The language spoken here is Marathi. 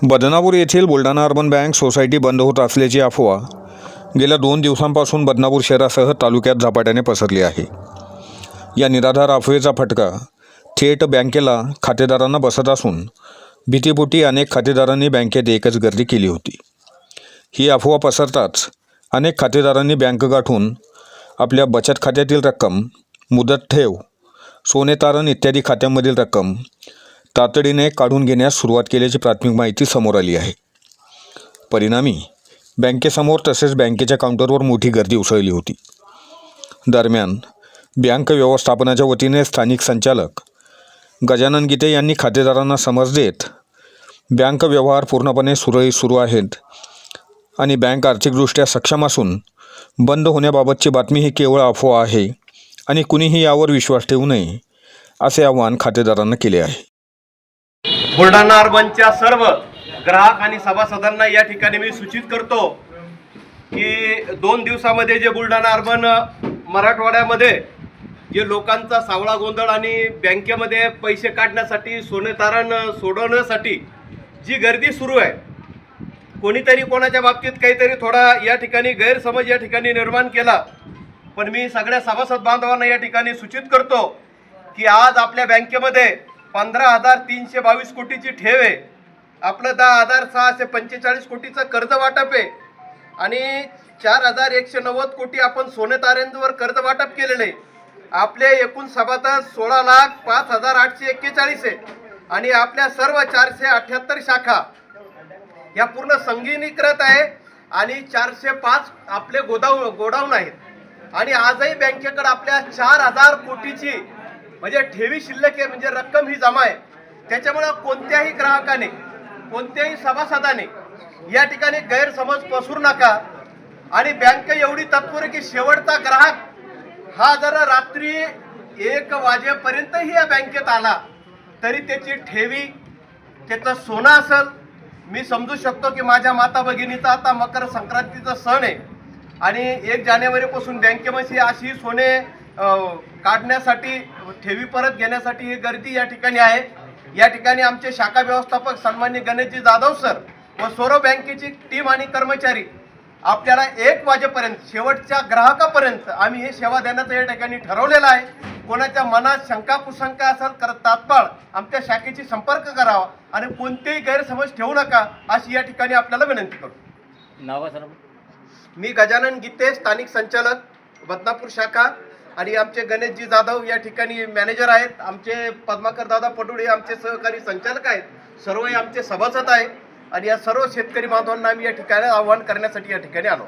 बदनापूर येथील बुलढाणा अर्बन बँक सोसायटी बंद होत असल्याची अफवा गेल्या 2 दिवसांपासून बदनापूर शहरासह तालुक्यात झपाट्याने पसरली आहे. या निराधार अफवेचा फटका थेट बँकेला खातेदारांना बसत असून भीतीपोटी अनेक खातेदारांनी बँकेत एकच गर्दी केली होती. ही अफवा पसरताच अनेक खातेदारांनी बँक गाठून आपल्या बचत खात्यातील रक्कम, मुदत ठेव, सोने तारण इत्यादी खात्यांमधील रक्कम तातडीने काढून घेण्यास सुरुवात केल्याची प्राथमिक माहिती समोर आली आहे. परिणामी बँकेसमोर तसेच बँकेच्या काउंटरवर मोठी गर्दी उसळली होती. दरम्यान बँक व्यवस्थापनाच्या वतीने स्थानिक संचालक गजानन गीते यांनी खातेदारांना समज देत बँक व्यवहार पूर्णपणे सुरळीत सुरू आहेत आणि बँक आर्थिकदृष्ट्या सक्षम असून बंद होण्याबाबतची बातमी ही केवळ अफवा आहे आणि कुणीही यावर विश्वास ठेवू नये असे आवाहन खातेदारांना केले आहे. बुलढाणा अर्बनच्या सर्व ग्राहक आणि सभासदांना या ठिकाणी मी सूचित करतो की 2 दिवसामध्ये जे बुलढाणा अर्बन मराठवाड्यामध्ये जे लोकांचा सावळा गोंधळ आणि बँकेमध्ये पैसे काढण्यासाठी, सोने तारण सोडवण्यासाठी जी गर्दी सुरू आहे, कोणीतरी कोणाच्या बाबतीत काहीतरी थोडा या ठिकाणी गैरसमज या ठिकाणी निर्माण केला. पण मी सगळ्या सभासद बांधवांना या ठिकाणी सूचित करतो की आज आपल्या बँकेमध्ये 15,322 कोटीची ठेव आहे, आपलं 10,645 कोटीचं कर्ज वाटप आहे आणि 4,190 कोटी आपण सोने ताऱ्यांवर कर्ज वाटप केलेलं आहे. आपले एकूण सभासद 16,05,841 आहे आणि आपल्या सर्व 478 शाखा या पूर्ण संगणकीकृत आहे आणि 405 आपले गोडाऊन आहेत आणि आजही बँकेकडे आपल्या 4,000 कोटीची म्हणजे ठेवी शिल्लक आहे, म्हणजे रक्कम ही जमा आहे. त्याच्यामुळे कोणत्याही ग्राहकाने, कोणत्याही सभासदाने या ठिकाणी गैरसमज पसरू नका आणि बँक एवढी तत्पर आहे की शेवटचा ग्राहक हा जर रात्री 1 वाजेपर्यंतही या बँकेत आला तरी त्याची ठेवी, त्याचं सोनं असेल. मी समजू शकतो की माझ्या माता भगिनीचा आता मकर संक्रांतीचा सण आहे आणि 1 जानेवारीपासून बँकेमध्ये अशी सोने काढण्यासाठी, ठेवी परत घेण्यासाठी ही गर्दी या ठिकाणी आहे. या ठिकाणी आमचे शाखा व्यवस्थापक सन्माननीय गणेशजी जाधव सर व सर्व बँकेची टीम आणि कर्मचारी आपल्याला 1 वाजेपर्यंत शेवटच्या ग्राहकापर्यंत आम्ही हे सेवा देण्याचं या ठिकाणी ठरवलेलं आहे. कोणाच्या मनात शंका कुशंका असेल तर तात्काळ आमच्या शाखेशी संपर्क करावा आणि कोणतेही गैरसमज ठेवू नका अशी या ठिकाणी आपल्याला विनंती करतो. नाव सर? मी गजानन गीते, स्थानिक संचालक बदनापूर शाखा आणि आमचे गणेशजी जाधव या ठिकाणी मॅनेजर आहेत. आमचे पद्माकर दादा पटोळे आमचे सहकारी संचालक आहेत. सर्व आमचे सभासद आहे आणि या सर्व शेतकरी बांधवांना आम्ही या ठिकाणी आवाहन करण्यासाठी या ठिकाणी आलो.